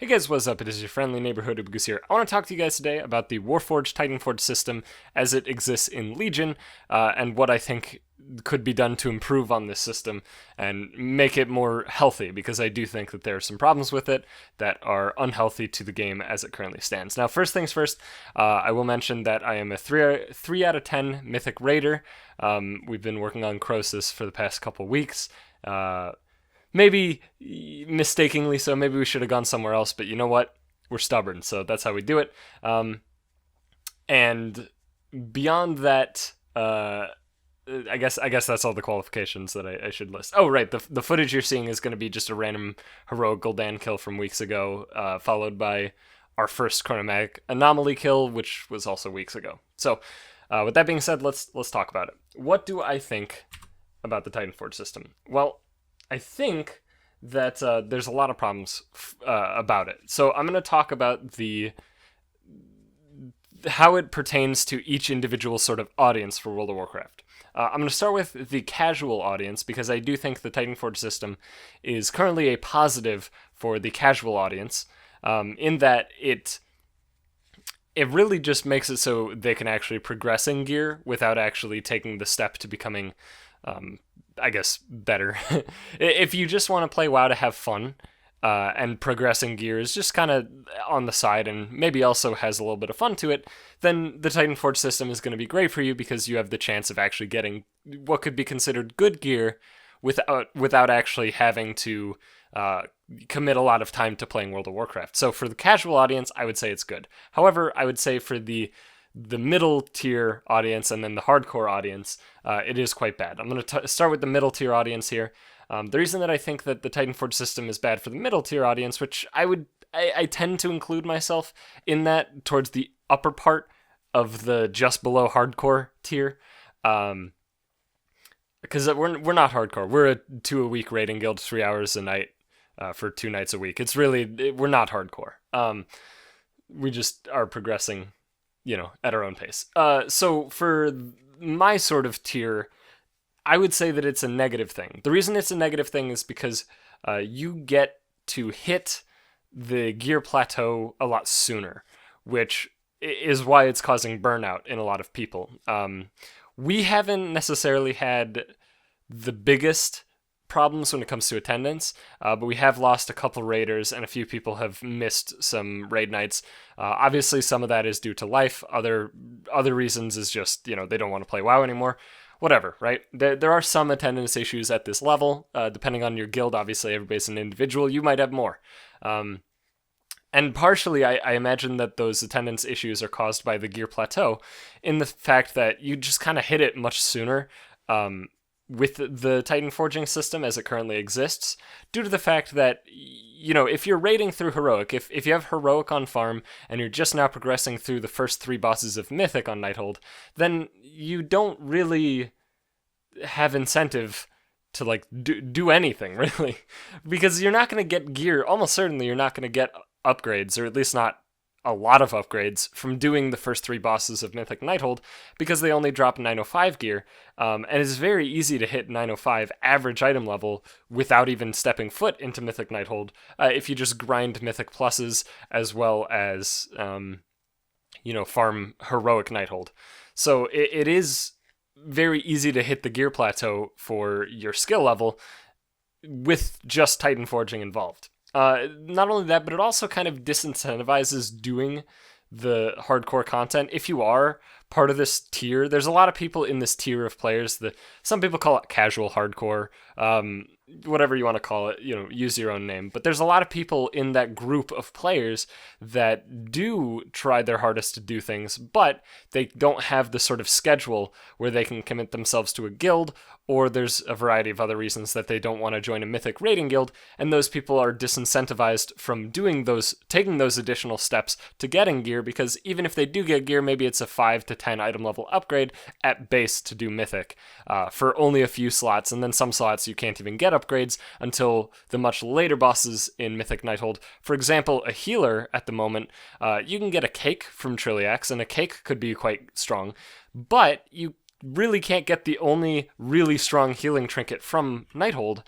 Hey guys, what's up? It is your friendly neighborhood UberGoose here. I want to talk to you guys today about the Warforged Titanforged system as it exists in Legion, and what I think could be done to improve on this system and make it more healthy, because I do think that there are some problems with it that are unhealthy to the game as it currently stands. Now, first things first, I will mention that I am a 3 out of 10 Mythic Raider. We've been working on Croesus for the past couple weeks. Maybe mistakenly so. Maybe we should have gone somewhere else, but you know what? We're stubborn, so that's how we do it. And beyond that, I guess that's all the qualifications that I should list. Oh, right. The footage you're seeing is going to be just a random heroic Gul'dan kill from weeks ago, followed by our first chronomatic anomaly kill, which was also weeks ago. So, with that being said, let's talk about it. What do I think about the Titanforge system? Well, I think that there's a lot of problems about it. So I'm going to talk about how it pertains to each individual sort of audience for World of Warcraft. I'm going to start with the casual audience, because I do think the Titanforge system is currently a positive for the casual audience, in that it really just makes it so they can actually progress in gear without actually taking the step to becoming I guess, better. If you just want to play WoW to have fun, and progressing gear is just kind of on the side and maybe also has a little bit of fun to it, then the Titanforge system is going to be great for you, because you have the chance of actually getting what could be considered good gear without actually having to commit a lot of time to playing World of Warcraft. So for the casual audience, I would say it's good. However, I would say for the middle tier audience and then the hardcore audience, it is quite bad. I'm going to start with the middle tier audience here. The reason that I think that the Titanforge system is bad for the middle tier audience, which I tend to include myself in that, towards the upper part of the just below hardcore tier, because we're not hardcore. We're a 2 a week raiding guild, 3 hours a night for 2 nights a week. It's really, we're not hardcore. We just are progressing, at our own pace. So for my sort of tier, I would say that it's a negative thing. The reason it's a negative thing is because you get to hit the gear plateau a lot sooner, which is why it's causing burnout in a lot of people. We haven't necessarily had the biggest problems when it comes to attendance, but we have lost a couple raiders, and a few people have missed some raid nights. Obviously, some of that is due to life. Other reasons is just, they don't want to play WoW anymore. Whatever, right? There are some attendance issues at this level, depending on your guild. Obviously, everybody's an individual. You might have more. And partially, I imagine that those attendance issues are caused by the gear plateau, in the fact that you just kind of hit it much sooner, with the Titanforging system as it currently exists, due to the fact that, if you're raiding through Heroic, if you have Heroic on farm, and you're just now progressing through the first 3 bosses of Mythic on Nighthold, then you don't really have incentive to, do anything, really. Because you're not going to get gear, almost certainly you're not going to get upgrades, or at least not a lot of upgrades, from doing the first 3 bosses of Mythic Nighthold, because they only drop 905 gear, and it's very easy to hit 905 average item level without even stepping foot into Mythic Nighthold, if you just grind Mythic pluses as well as, farm Heroic Nighthold. So it is very easy to hit the gear plateau for your skill level with just Titanforging involved. Not only that, but it also kind of disincentivizes doing the hardcore content. If you are part of this tier, there's a lot of people in this tier of players that some people call it casual hardcore, whatever you want to call it, use your own name. But there's a lot of people in that group of players that do try their hardest to do things, but they don't have the sort of schedule where they can commit themselves to a guild, or there's a variety of other reasons that they don't want to join a Mythic raiding guild, and those people are disincentivized from taking those additional steps to getting gear, because even if they do get gear, maybe it's a 5 to 10 item level upgrade at base to do Mythic, for only a few slots, and then some slots you can't even get upgrades until the much later bosses in Mythic Nighthold. For example, a healer at the moment, you can get a cake from Trilliax, and a cake could be quite strong, but you really can't get the only really strong healing trinket from Nighthold,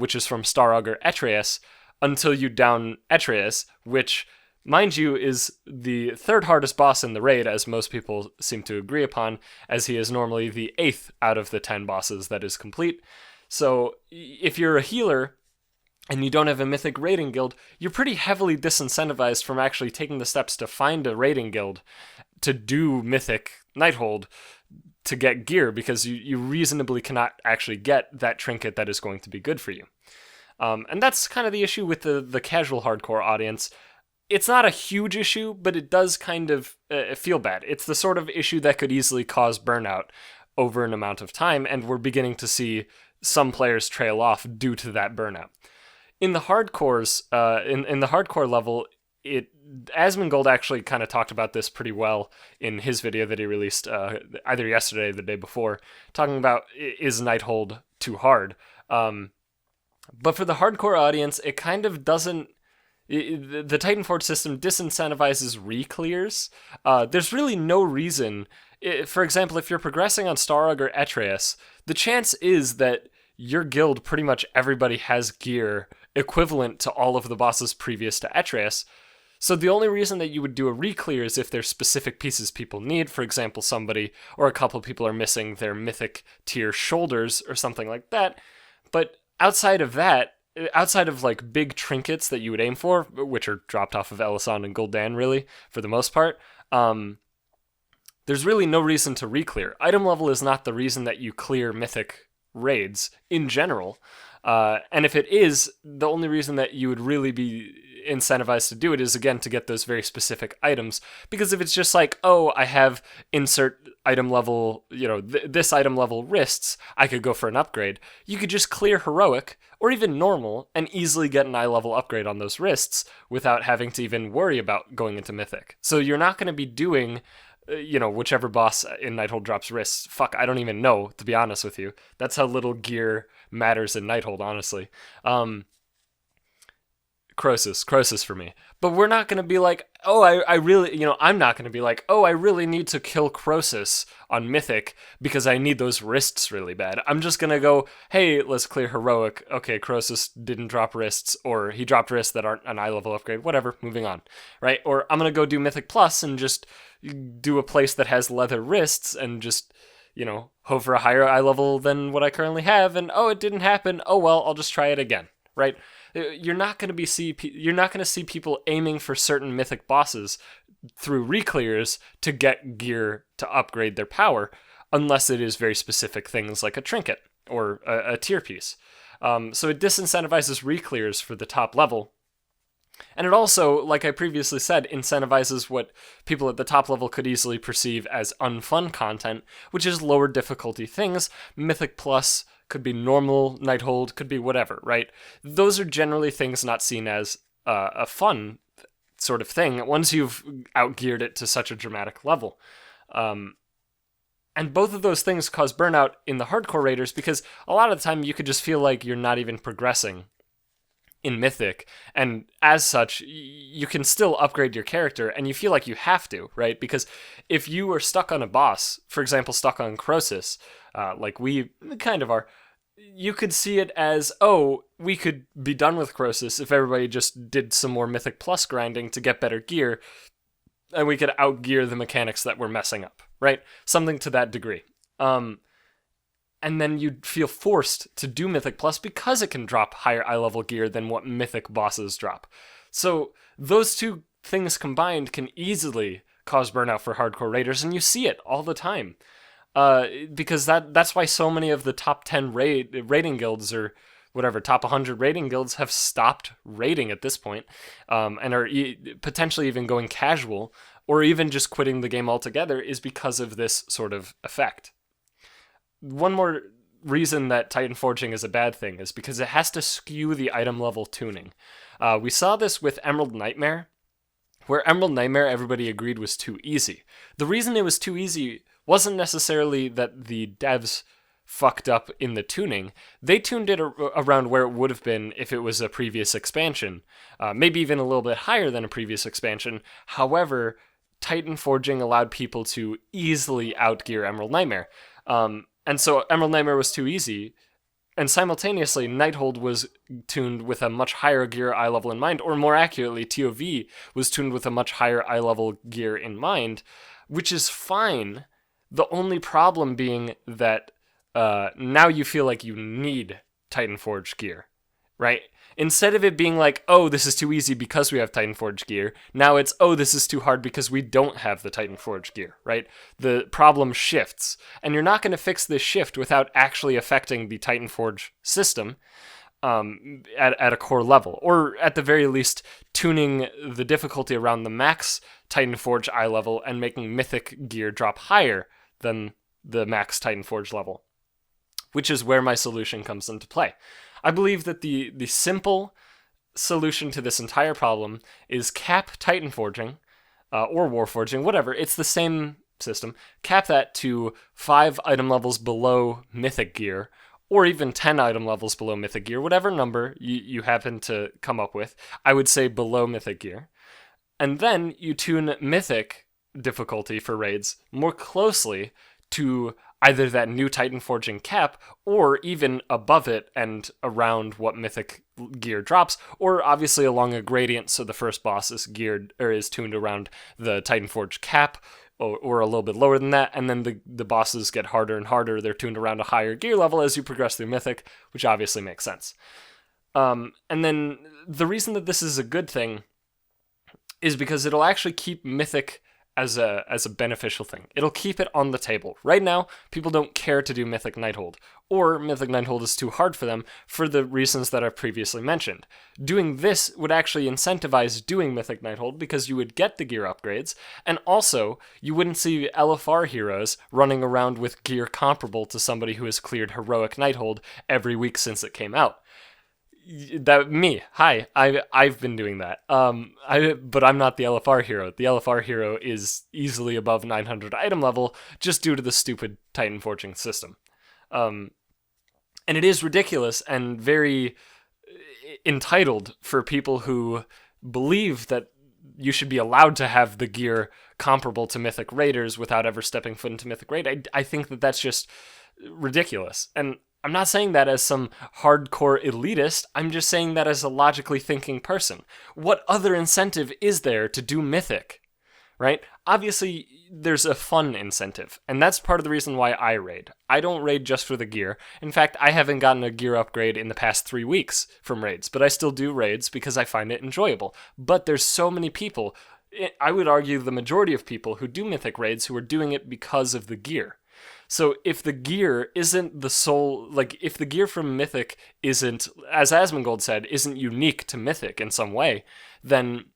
which is from Star Augur Etreus, until you down Atreus, which, mind you, is the third hardest boss in the raid, as most people seem to agree upon, as he is normally the 8th out of the 10 bosses that is complete. So if you're a healer and you don't have a mythic raiding guild, you're pretty heavily disincentivized from actually taking the steps to find a raiding guild to do mythic Nighthold to get gear, because you reasonably cannot actually get that trinket that is going to be good for you. And that's kind of the issue with the casual hardcore audience. It's not a huge issue, but it does kind of feel bad. It's the sort of issue that could easily cause burnout over an amount of time, and we're beginning to see some players trail off due to that burnout. In the hardcores, in the hardcore level, Asmongold actually kind of talked about this pretty well in his video that he released either yesterday or the day before, talking about, is Nighthold too hard? But for the hardcore audience, it kind of doesn't. The Titanforge system disincentivizes re-clears. There's really no reason. For example, if you're progressing on Starog or Atreus, the chance is that your guild, pretty much everybody has gear equivalent to all of the bosses previous to Atreus. So the only reason that you would do a re-clear is if there's specific pieces people need. For example, somebody or a couple people are missing their mythic tier shoulders or something like that. But outside of that, outside of like big trinkets that you would aim for, which are dropped off of Elyson and Gul'dan really, for the most part, there's really no reason to re-clear. Item level is not the reason that you clear mythic raids in general. And if it is, the only reason that you would really be incentivized to do it is, again, to get those very specific items. Because if it's just like, oh, I have insert item level, this item level wrists, I could go for an upgrade. You could just clear heroic or even normal and easily get an eye level upgrade on those wrists without having to even worry about going into mythic. So you're not going to be doing whichever boss in Nighthold drops wrists. Fuck, I don't even know, to be honest with you. That's how little gear matters in Nighthold, honestly. Croesus for me. But we're not going to be like, oh, I really, I'm not going to be like, oh, I really need to kill Croesus on Mythic because I need those wrists really bad. I'm just going to go, hey, let's clear Heroic. Okay, Croesus didn't drop wrists, or he dropped wrists that aren't an eye level upgrade. Whatever, moving on, right? Or I'm going to go do Mythic Plus and just do a place that has leather wrists and just, hope for a higher eye level than what I currently have. And, oh, it didn't happen. Oh, well, I'll just try it again, right? You're not going to see people aiming for certain mythic bosses through re-clears to get gear to upgrade their power, unless it is very specific things like a trinket or a tier piece. So it disincentivizes re-clears for the top level. And it also, like I previously said, incentivizes what people at the top level could easily perceive as unfun content, which is lower difficulty things. Mythic Plus could be normal, Nighthold, could be whatever, right? Those are generally things not seen as a fun sort of thing once you've outgeared it to such a dramatic level. And both of those things cause burnout in the hardcore raiders because a lot of the time you could just feel like you're not even progressing in Mythic, and as such, you can still upgrade your character, and you feel like you have to, right? Because if you are stuck on a boss, for example, stuck on Croesus, like we kind of are, you could see it as, oh, we could be done with Croesus if everybody just did some more Mythic Plus grinding to get better gear, and we could outgear the mechanics that we're messing up, right? Something to that degree. And then you'd feel forced to do Mythic Plus because it can drop higher eye level gear than what Mythic bosses drop. So those two things combined can easily cause burnout for hardcore raiders, and you see it all the time. Because that's why so many of the top 10 raiding guilds or whatever, top 100 raiding guilds have stopped raiding at this point, and are potentially even going casual, or even just quitting the game altogether, is because of this sort of effect. One more reason that Titanforging is a bad thing is because it has to skew the item level tuning. We saw this with Emerald Nightmare, where Emerald Nightmare everybody agreed was too easy. The reason it was too easy wasn't necessarily that the devs fucked up in the tuning. They tuned it around where it would have been if it was a previous expansion, maybe even a little bit higher than a previous expansion. However, Titanforging allowed people to easily outgear Emerald Nightmare. And so Emerald Nightmare was too easy, And simultaneously, Nighthold was tuned with a much higher gear eye level in mind, or more accurately, TOV was tuned with a much higher eye level gear in mind, which is fine. The only problem being that now you feel like you need Titanforge gear, right? Instead of it being like, oh, this is too easy because we have Titanforge gear, now it's, oh, this is too hard because we don't have the Titanforge gear, right? The problem shifts. And you're not going to fix this shift without actually affecting the Titanforge system at a core level. Or at the very least, tuning the difficulty around the max Titanforge eye level and making Mythic gear drop higher than the max Titanforge level, which is where my solution comes into play. I believe that the simple solution to this entire problem is cap Titanforging, or Warforging, whatever. It's the same system. Cap that to 5 item levels below Mythic gear, or even 10 item levels below Mythic gear, whatever number you happen to come up with. I would say below Mythic gear. And then you tune Mythic difficulty for raids more closely to either that new Titanforging cap, or even above it and around what Mythic gear drops, or obviously along a gradient, so the first boss is geared or is tuned around the Titanforge cap, or a little bit lower than that, and then the bosses get harder and harder. They're tuned around a higher gear level as you progress through Mythic, which obviously makes sense. And then the reason that this is a good thing is because it'll actually keep Mythic as a beneficial thing. It'll keep it on the table. Right now, people don't care to do Mythic Nighthold, or Mythic Nighthold is too hard for them for the reasons that I've previously mentioned. Doing this would actually incentivize doing Mythic Nighthold because you would get the gear upgrades, and also you wouldn't see LFR heroes running around with gear comparable to somebody who has cleared Heroic Nighthold every week since it came out. I've been doing that. But I'm not the LFR hero. The LFR hero is easily above 900 item level just due to the stupid Titanforging system. And it is ridiculous and very entitled for people who believe that you should be allowed to have the gear comparable to Mythic Raiders without ever stepping foot into Mythic Raid. I think that that's just ridiculous. And I'm not saying that as some hardcore elitist, I'm just saying that as a logically thinking person. What other incentive is there to do Mythic, right? Obviously, there's a fun incentive, and that's part of the reason why I raid. I don't raid just for the gear. In fact, I haven't gotten a gear upgrade in the past 3 weeks from raids, but I still do raids because I find it enjoyable. But there's so many people, I would argue the majority of people who do Mythic raids who are doing it because of the gear. So if the gear isn't the sole, like if the gear from Mythic isn't, as Asmongold said, isn't unique to Mythic in some way, then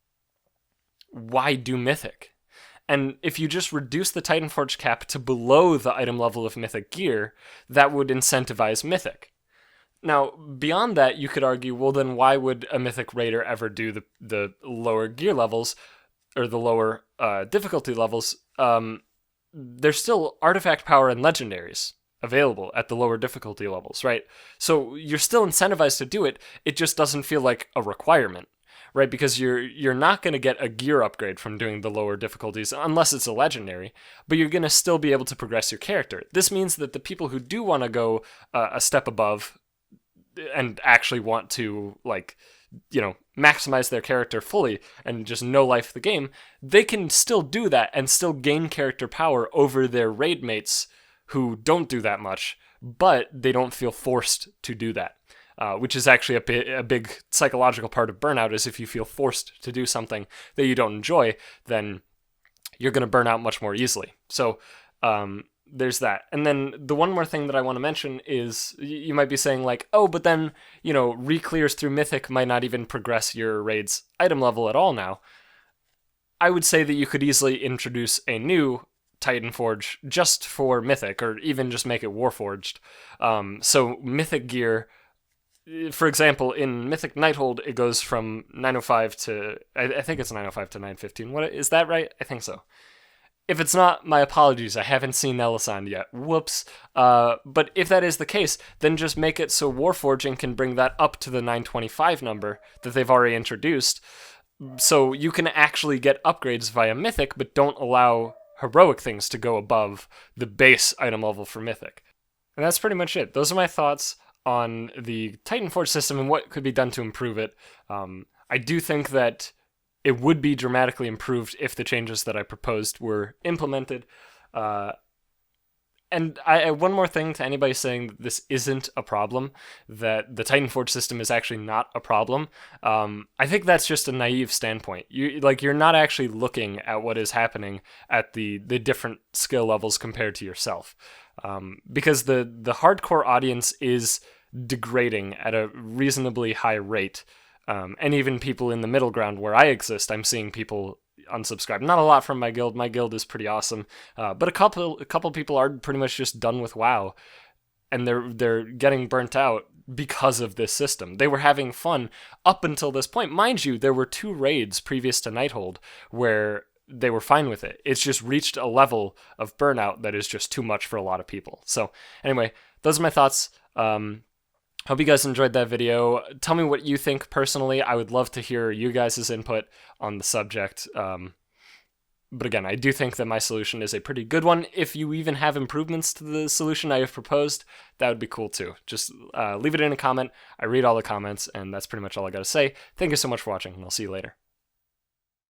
why do Mythic? And if you just reduce the Titanforge cap to below the item level of Mythic gear, that would incentivize Mythic. Now, beyond that, you could argue, well then why would a Mythic Raider ever do the lower gear levels, or the lower difficulty levels? There's still artifact power and legendaries available at the lower difficulty levels, right? So you're still incentivized to do it, it just doesn't feel like a requirement, right? Because you're not going to get a gear upgrade from doing the lower difficulties unless it's a legendary, but you're going to still be able to progress your character. This means that the people who do want to go a step above and actually want to, like, you know, maximize their character fully and just no life the game, they can still do that and still gain character power over their raid mates who don't do that much, but they don't feel forced to do that. Which is actually a big psychological part of burnout, is if you feel forced to do something that you don't enjoy, then you're going to burn out much more easily. So there's that. And then the one more thing that I want to mention is, you might be saying like, oh, but then, you know, re-clears through Mythic might not even progress your raid's item level at all now. I would say that you could easily introduce a new Titanforge just for Mythic, or even just make it Warforged. So Mythic gear, for example, in Mythic Nighthold, it goes from 905 to, I think it's 905 to 915. What, is that right? I think so. If it's not, my apologies, I haven't seen Elisand yet. Whoops. But if that is the case, then just make it so Warforging can bring that up to the 925 number that they've already introduced, so you can actually get upgrades via Mythic, but don't allow heroic things to go above the base item level for Mythic. And that's pretty much it. Those are my thoughts on the Titanforge system and what could be done to improve it. I do think that it would be dramatically improved if the changes that I proposed were implemented. And one more thing to anybody saying that this isn't a problem, that the Titanforge system is actually not a problem. I think that's just a naive standpoint. You're not actually looking at what is happening at the different skill levels compared to yourself, because the hardcore audience is degrading at a reasonably high rate. And even people in the middle ground where I exist, I'm seeing people unsubscribe. Not a lot from my guild. My guild is pretty awesome, but a couple people are pretty much just done with WoW, and they're getting burnt out because of this system. They were having fun up until this point, mind you. There were 2 raids previous to Nighthold where they were fine with it. It's just reached a level of burnout that is just too much for a lot of people. So anyway, those are my thoughts. Hope you guys enjoyed that video. Tell me what you think personally. I would love to hear you guys' input on the subject. But again, I do think that my solution is a pretty good one. If you even have improvements to the solution I have proposed, that would be cool too. Just leave it in a comment. I read all the comments, and that's pretty much all I got to say. Thank you so much for watching, and I'll see you later.